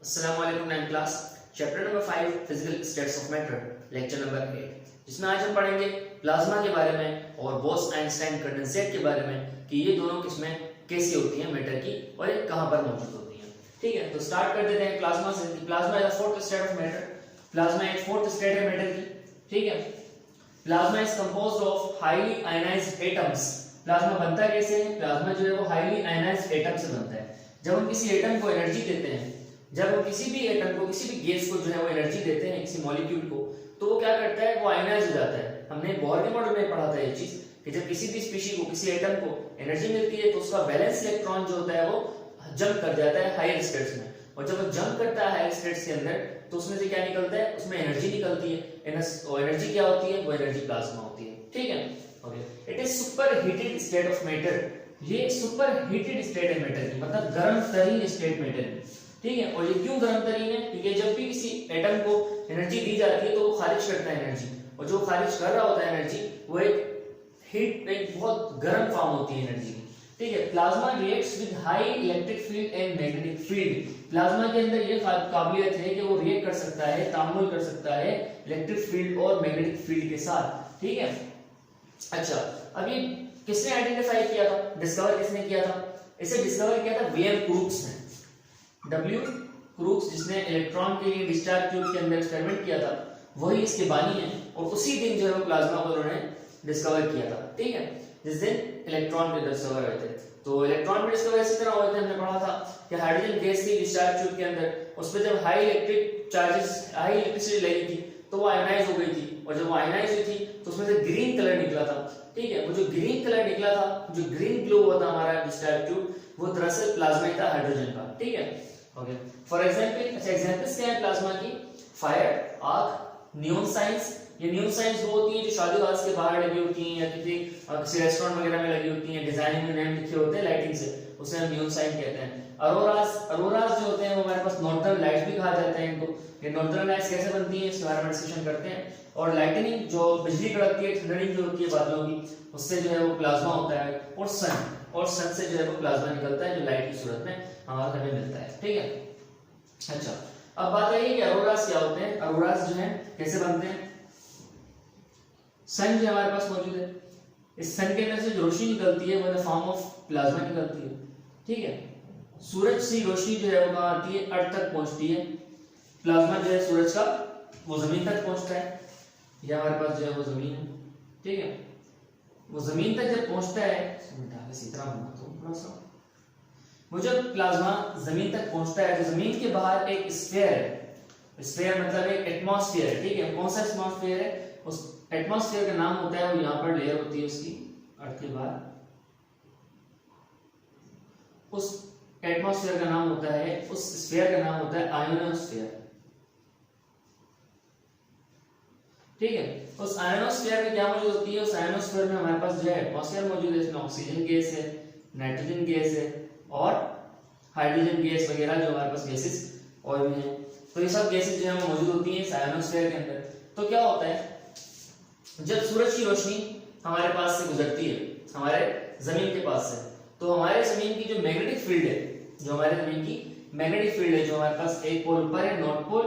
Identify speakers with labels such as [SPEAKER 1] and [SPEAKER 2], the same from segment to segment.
[SPEAKER 1] अस्सलाम वालेकुम 9th class chapter number 5 physical states of matter lecture number 8 जिसमें आज हम पढ़ेंगे प्लाज्मा के बारे में और बोस आइंस्टाइन कंडेंसेट के बारे में कि ये दोनों किस्में कैसी होती हैं मैटर की और ये कहां पर मौजूद होती हैं। ठीक है, तो स्टार्ट कर देते हैं प्लाज्मा से। Plasma is the fourth state of matter. Plasma एक फोर्थ स्टेट है मैटर की। ठीक है, plasma is composed of highly ionised atoms. Plasma बनता कैसे है? प्लाज्मा जो है वो हाईली आयनाइज्ड एटम से बनता है। जब हम किसी एटम को एनर्जी देते हैं, जब हम किसी भी एटम को, किसी भी गैस को जो है वो एनर्जी देते हैं, किसी मॉलिक्यूल को, तो वो क्या करता है? वो आयनाइज हो जाता है। हमने बोर के मॉडल में पढ़ा था ये चीज कि जब किसी भी स्पीशी को, किसी एटम को एनर्जी मिलती है तो उसका वैलेंस इलेक्ट्रॉन जो होता है वो जंप कर जाता है हायर स्टेट्स में, और जब वो जंप करता है हायर स्टेट्स के अंदर तो उसमें से क्या निकलता है? उसमें एनर्जी निकलती है। और एनर्जी क्या होती है? वो एनर्जी प्लाज्मा होती है। ठीक है, okay. It is super heated state of matter. ये सुपर हीटेड स्टेट है मैटर की, मतलब गर्म तरीन स्टेट मैटर की। ठीक है, और ये क्यों गर्म तरीन है? क्योंकि जब भी किसी एटम को एनर्जी दी जाती है तो वो खारिज करता है एनर्जी, और जो खारिज कर रहा होता है एनर्जी वो एक हीट, एक बहुत गर्म फॉर्म होती है एनर्जी की। ठीक है, plasma reacts with high electric field and magnetic field. Plasma के अंदर ये काबिलियत है कि वो रिएक्ट कर सकता है, तामुल कर सकता है इलेक्ट्रिक फील्ड और मैग्नेटिक फील्ड के साथ। ठीक है, अच्छा, अब ये किसने आइडेंटिफाई किया था, डिस्कवर किसने किया था? इसे डिस्कवर किया था विलियम क्रूक्स ने। डब्ल्यू क्रूक्स, जिसने इलेक्ट्रॉन के लिए डिस्चार्ज ट्यूब के अंदर एक्सपेरिमेंट किया था, वही इसके बानी है, और उसी दिन जो है वो प्लाज्मा को उन्होंने डिस्कवर किया था। ठीक है, जिस दिन इलेक्ट्रॉन भी डिस्कवर हुए थे। तो इलेक्ट्रॉन भी डिस्कवर इसी तरह हुए थे, हमने पढ़ा था कि हाइड्रोजन गैस थी डिस्चार्ज ट्यूब के अंदर, उस पर जब हाई इलेक्ट्रिसिटी लगी थी तो वो आयनाइज हो गई थी, और जब वो आयनाइज हुई थी तो उसमें से ग्रीन कलर निकला था। ठीक है, वो जो ग्रीन कलर निकला था, जो ग्रीन ग्लो हुआ था हमारा डिस्चार्ज ट्यूब, वो दरअसल प्लाज्मा ही था हाइड्रोजन का। ठीक है, ओके। फॉर एग्जांपल, अच्छा एग्जांपल्स क्या है प्लाज्मा की? फायर, आग, नियॉन साइंस। ये नियॉन साइंस वो होती है जो शादी वास के बाहर लगी होती हैं, या किसी रेस्टोरेंट वगैरह में लगी होती हैं, डिजाइन में नेम लिखे होते हैं लाइटिंग से, उसे हम नियॉन साइन कहते हैं। अरोरास जो होते हैं वो हमारे पास नॉर्दर्न लाइट्स भी कहा जाता है इनको। ये नॉर्दर्न लाइट्स कैसे बनती हैं इसके बारे में डिस्कशन करते हैं। और लाइटनिंग, जो बिजली कड़कती है, थंडरिंग जो होती है बादलों की, उससे जो है वो प्लाज्मा होता है। और सन से जो है वो प्लाज्मा निकलता है, जो लाइट की सूरत में हमारा हमें मिलता है। ठीक है, अच्छा, अब बात आई कि अरोरास क्या होते हैं। अरोरास जो है कैसे बनते हैं? सन जो हमारे पास मौजूद है, इस सन के अंदर से जो रोशनी निकलती है वो in the form of plasma निकलती है। ठीक है, सूरज से रोशनी जो है वो कहां आती है? अर्थ तक पहुंचती है। प्लाज्मा जो है सूरज का, वो जमीन तक पहुंचता है। ये हमारे पास जो है वो जमीन है। ठीक है, वो जमीन तक जब पहुंचता है, इसी तरह बनाता हूं थोड़ा सा, वो जब प्लाज्मा जमीन तक पहुंचता है तो जमीन के बाहर एक स्फीयर है। स्फीयर मतलब एक एटमॉस्फेयर है। ठीक है, कौन सा एटमॉस्फेयर है? उस एटमॉस्फेयर का नाम होता है, वो यहाँ पर लेयर होती है उसकी अर्थ के बाहर, उस एटमॉस्फेयर का नाम होता है, उस स्फीयर का नाम होता है आयोनोस्फीयर। ठीक है, उस आयोनोस्फीयर में क्या मौजूद होती है? उस आयोनोस्फीयर में हमारे पास जो है एटमॉस्फेयर मौजूद है, इसमें ऑक्सीजन गैस है, नाइट्रोजन गैस है और हाइड्रोजन गैस वगैरह जो हमारे पास गैसेस और भी हैं। तो ये सब गैसेस जो है मौजूद होती हैं इस आयोनोस्फीयर के अंदर। तो क्या होता है, जब सूरज की रोशनी हमारे पास से गुजरती है, हमारे जमीन के पास से, तो हमारे जमीन की जो मैग्नेटिक फील्ड है, जो हमारे जमीन की मैग्नेटिक फील्ड है, जो हमारे पास एक पोल ऊपर है नॉर्थ पोल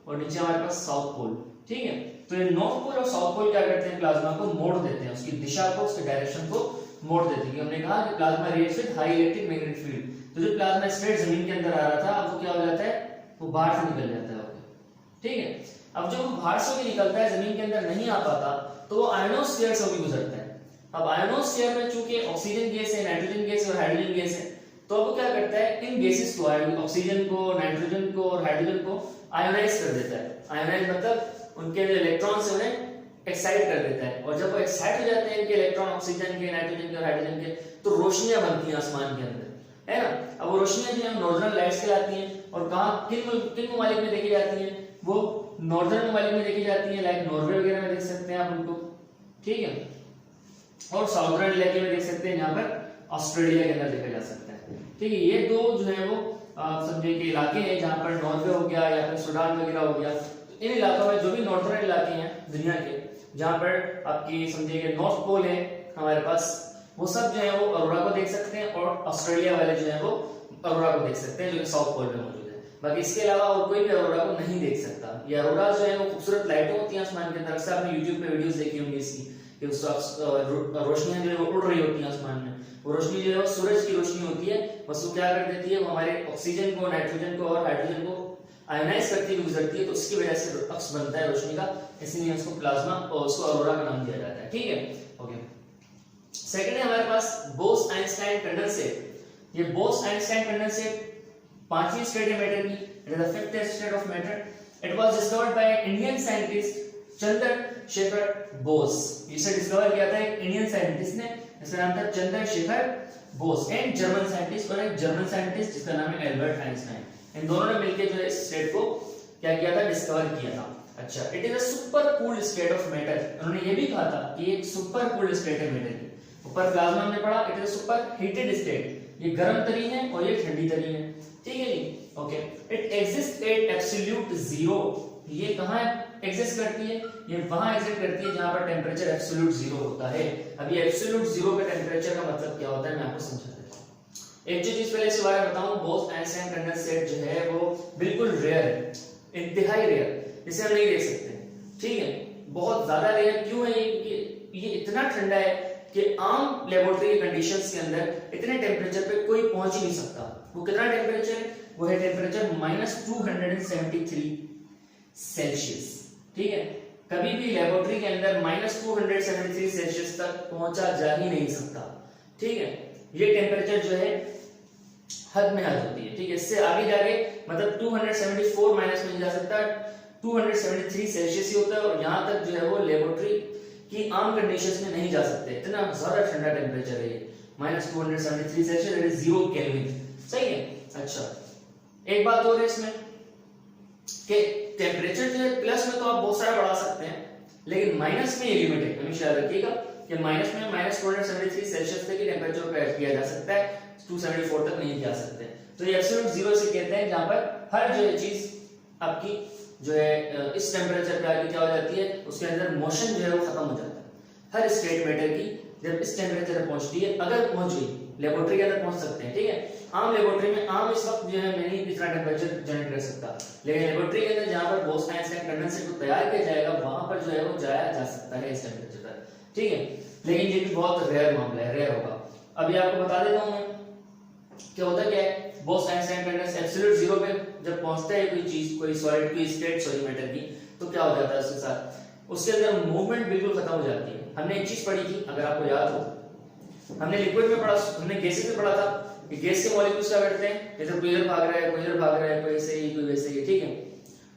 [SPEAKER 1] और नीचे हमारे पास साउथ पोल। ठीक है, तो ये नॉर्थ पोल और साउथ पोल क्या करते हैं? प्लाज्मा को मोड़ देते हैं, उसकी दिशा को, उसके डायरेक्शन को मोड़ देते हैं। हमने कहा कि plasma reacts with high electric magnetic field, तो जो प्लाज्मा स्ट्रेट जमीन के अंदर आ रहा था, अब वो क्या हो जाता है? वो बाहर से निकल जाता है। ठीक है, अब जब वो बाहर से भी निकलता है, जमीन के अंदर नहीं आ पाता, तो वो आयोनोस्फीयर से भी गुजरता है। अब आयोनोस्फीयर में चूंकि ऑक्सीजन गैस है, नाइट्रोजन गैस और हाइड्रोजन गैस है, तो वो क्या करता है? इन गैसेस को, ऑक्सीजन को, नाइट्रोजन को और हाइड्रोजन को आयोनाइज कर देता है। आयोनाइज मतलब उनके जो इलेक्ट्रॉन से उन्हें एक्साइट कर देता है, और जब वो एक्साइट हो जाते हैं इनके इलेक्ट्रॉन, ऑक्सीजन के, नाइट्रोजन के और हाइड्रोजन के, तो रोशनियां बनती हैं आसमान के अंदर, है ना। अब वो रोशनियां जो है नॉर्दर्न लाइट्स कहलाती हैं, और कहां, किन ममालिक में देखी जाती हैं? वो नॉर्दर्न ममालिक में देखी जाती हैं, लाइक नॉर्वे वगैरह में देख सकते हैं आप उनको। ठीक है, और साउदर्न इलाके में देख सकते हैं, जहां पर ऑस्ट्रेलिया के अंदर देखा जा सकता है। ठीक है, ये दो जो है वो समझे के इलाके हैं, जहां पर नॉर्वे हो गया या फिर सूडान वगैरह हो गया। तो इन इलाकों में जो भी नॉर्दर्न इलाके हैं दुनिया के, जहां पर आपकी समझिए कि नॉर्थ पोल है हमारे पास, वो सब जो है वो अरोरा को देख सकते हैं, और ऑस्ट्रेलिया वाले जो है वो अरोरा को देख सकते हैं, जो कि साउथ पोल में मौजूद है। बाकी इसके अलावा और कोई भी अरोरा को नहीं देख सकता। ये अरोरा जो है वो खूबसूरत लाइटें होती हैं आसमान के अंदर। अक्सर आपने यूट्यूब पे वीडियोस देखी होंगी इसकी कि उस रोशनियां जो है वो उड़ रही होती हैं आसमान में। वो रोशनी जो है वो सूरज की रोशनी होती है, बस वो क्या कर देती है, वो हमारे ऑक्सीजन को, नाइट्रोजन को और हाइड्रोजन को आयोनाइज करती हुई गुजरती है, तो उसकी वजह से अक्स बनता है रोशनी का, इसलिए उसको प्लाज्मा और उसको अरोरा का नाम दिया जाता है। ठीक है, ओके। सेकंड है हमारे पास बोस-आइंस्टाइन कंडेंसेट। ये बोस-आइंस्टाइन कंडेंसेट पांचवी स्टेट है मैटर की, it is the fifth state of matter. It was discovered by Indian scientist Chandrashekhar Bose. इसे डिस्कवर किया था एक इंडियन साइंटिस्ट ने, जिसका नाम था Chandrashekhar Bose, and German scientist, और एक जर्मन साइंटिस्ट जिसका नाम है एल्बर्ट आइंस्टाइन। इन दोनों ने मिलकर जो है इस स्टेट को क्या किया था, डिस्कवर किया था। अच्छा, it is a super cooled state of matter. उन्होंने ये भी कहा था कि एक सुपर कूल्ड स्टेट है मैटर की। ऊपर प्लाज्मा हमने पढ़ा, it is a super heated state, ये गर्म तरीन है और ये ठंडी तरीन है। ठीक है जी, okay. It exist at absolute zero. ये कहां एग्जिस्ट करती है, ये वहां एग्जिस्ट करती है जहां पर टेंपरेचर एब्सोल्यूट जीरो होता है। अब ये एब्सोल्यूट जीरो का टेंपरेचर का मतलब क्या होता है, मैं आपको समझा देता हूं। एक चीज पहले इसके बारे में बताऊं, बोस-आइंस्टाइन कंडेंसेट जो है वो बिल्कुल रेयर है, इंतहाई रेयर, इसे हम नहीं देख सकते। ठीक है, बहुत ज्यादा रेयर क्यों है ये इतना ठंडा है कि आम लेबोरेटरी कंडीशंस के अंदर इतने टेंपरेचर पे कोई पहुंच ही नहीं सकता। वो कितना टेंपरेचर है, वो है टेंपरेचर -273 सेल्सियस। ठीक है, कभी भी लेबोरेटरी के अंदर -273 सेल्सियस तक पहुंचा जा ही नहीं सकता। ठीक है, ये टेंपरेचर जो है हद में हद होती है। ठीक है, इससे आगे जाके मतलब 274 माइनस में जा सकता है, 273 सेल्सियस ही होता है, और यहां तक जो है वो लेबोरेटरी की आम कंडीशंस में नहीं जा सकते, इतना ज्यादा ठंडा टेंपरेचर है ये, -273 सेल्सियस, दैट इज 0 केल्विन। सही है। अच्छा, एक बात और है इसमें कि टेंपरेचर जो है प्लस में तो आप बहुत सारा बढ़ा सकते हैं, लेकिन माइनस में ये लिमिट है, हमेशा याद रखिएगा कि माइनस में -273 सेल्सियस तक ही टेंपरेचर को ऐड किया जा सकता है, 274 तक नहीं जा सकते। तो ये एब्सोल्यूट जीरो से कहते हैं जहां पर हर जो है चीज आपकी जो है इस टेंपरेचर पे आके क्या हो जाती है, उसके अंदर मोशन जो है वो खत्म हो जाता है। हर स्टेट मैटर की जब इस टेंपरेचर पे पहुंचती है, अगर पहुंच गई, लेबोरेटरी के अंदर पहुंच सकते हैं। ठीक है, आम लेबोरेटरी में आम इस वक्त जो है मैं नहीं इतना टेंपरेचर जनरेट कर सकता, लेकिन लेबोरेटरी के अंदर जहां पर बोस-आइंस्टाइन कंडेंसेट को तैयार किया जाएगा, वहां पर जो है वो जाया जा सकता है इस टेंपरेचर पर। ठीक है, लेकिन ये भी बहुत रेयर मामला है, रेयर होगा। अभी आपको बता देता हूं मैं क्या होता क्या है। बोस-आइंस्टाइन कंडेंसेट एब्सोल्यूट जीरो पे जब पहुंचता है कोई चीज, कोई सॉलिड की स्टेट, सॉरी मैटर की, तो क्या हो जाता है उसके साथ, उसके अंदर मूवमेंट बिल्कुल खत्म हो जाती है। हमने एक चीज पढ़ी थी, अगर आपको याद हो, हमने लिक्विड में पढ़ा, हमने गैसेस में पढ़ा था कि गैस के मॉलिक्यूल्स क्या करते हैं, जैसे कोई इधर भाग रहा है, कोई इधर भाग रहा है, कोई ऐसे ही, कोई वैसे ही। ठीक है,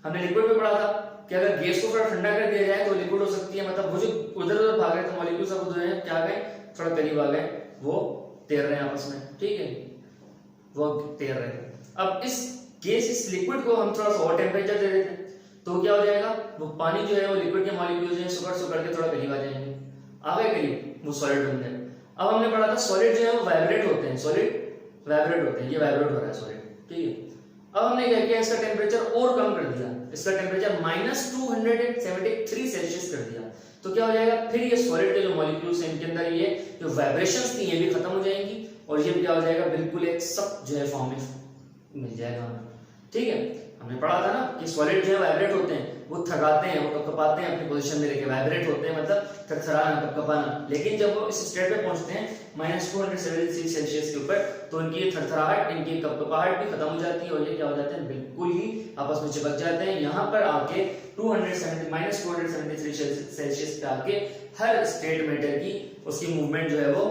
[SPEAKER 1] हमने लिक्विड में पढ़ा था कि अगर गैस को थोड़ा ठंडा कर दिया जाए तो लिक्विड हो सकती है, मतलब वो जो उधर उधर भाग रहे थे मॉलिक्यूल्स, अब जो है क्या गए, थोड़ा करीब आ गए, वो तैर रहे हैं आपस में। ठीक है, वो तैर रहे हैं। अब इस गैस, इस लिक्विड को हम थोड़ा सा और टेम्परेचर दे देते हैं, तो क्या हो जाएगा, वो पानी जो है वो लिक्विड के मॉलिक्यूल्स जो है सुकर के थोड़ा करीब आ जाएंगे, आ गए करीब, वो सॉलिड बन गए। अब हमने पढ़ा था सॉलिड जो है वो वाइब्रेट होते हैं, सॉलिड वाइब्रेट होते हैं, ये वाइब्रेट हो रहा है सॉलिड। ठीक है, अब हमने क्या किया, इसका टेम्परेचर और कम कर दिया, इसका टेम्परेचर -273 सेल्सियस कर दिया, तो क्या हो जाएगा, फिर ये सॉलिड के जो मॉलिक्यूल्स हैं इनके अंदर ये जो वाइब्रेशंस थी ये भी खत्म हो जाएंगी, और ये क्या हो जाएगा, बिल्कुल एक सख्त जो है फॉर्म में मिल जाएगा हमें। ठीक है, हमने पढ़ा था ना कि सॉलिड जो है वाइब्रेट होते हैं, वो थकाते हैं, वो कपकपाते हैं अपनी पोजीशन में लेके, वाइब्रेट होते हैं मतलब थरथराना, कपकपाना। लेकिन जब वो इस स्टेट पे पहुंचते हैं -273 सेल्सियस के ऊपर, तो इनकी थरथराहट, इनकी कपकपाहट भी खत्म हो जाती है, और ये क्या हो जाते हैं, बिल्कुल ही आपस में चिपक जाते हैं। यहाँ पर आके -273 सेल्सियस पे आके हर स्टेट मैटर की उसकी मूवमेंट जो है वो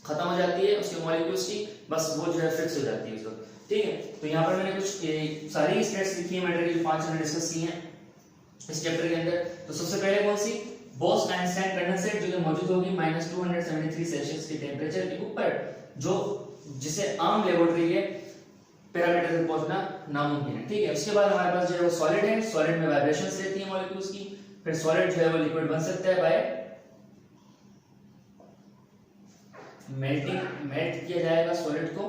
[SPEAKER 1] खत्म हो जाती है, उसके मॉलिक्यूल्स की, बस वो जो है फिक्स हो जाती है उस वक्त। ठीक है, तो यहाँ पर मैंने कुछ सारी स्टेट्स लिखी है मैटर की, 5 हमने डिस्कस की हैं इस चैप्टर के अंदर। तो सबसे पहले कौन सी, बोस-आइंस्टाइन कंडेंसेट, जो कि मौजूद होगी -273 सेल्सियस के टेंपरेचर के ऊपर, जो जिसे आम लेबोरेटरी के पैरामीटर तक पहुंचना नामुमकिन है। ठीक है, उसके बाद हमारे पास जो है वो सॉलिड है, सॉलिड में वाइब्रेशंस रहती है मॉलिक्यूल्स की, फिर सॉलिड जो है वो लिक्विड बन सकता है बाय मेल्ट किया जाएगा सॉलिड को,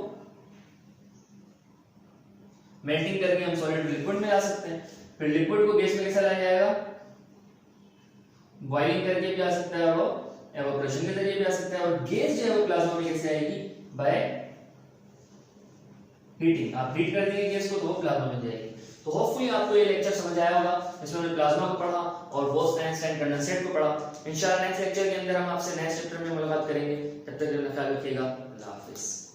[SPEAKER 1] मेल्टिंग करके हम सॉलिड लिक्विड में ला सकते हैं, फिर लिक्विड को गैस में कैसे लाया जाएगा, बॉइलिंग करके भी आ सकता है, वो एवापोरेशन के जरिए भी आ सकता है, और गैस जो है वो प्लाज्मा में कैसे आएगी, बाय हीटिंग, आप हीट कर देंगे गैस को तो वो प्लाज्मा बन जाएगी। तो होपफुली आपको ये लेक्चर समझ आया होगा, इसमें हमने प्लाज्मा को पढ़ा और बोस-आइंस्टाइन कंडेंसेट को पढ़ा। इंशाल्लाह नेक्स्ट लेक्चर के अंदर हम आपसे नेक्स्ट चैप्टर में मुलाकात करेंगे, तब तक अपना ख्याल रखिएगा। अल्लाह हाफिज़।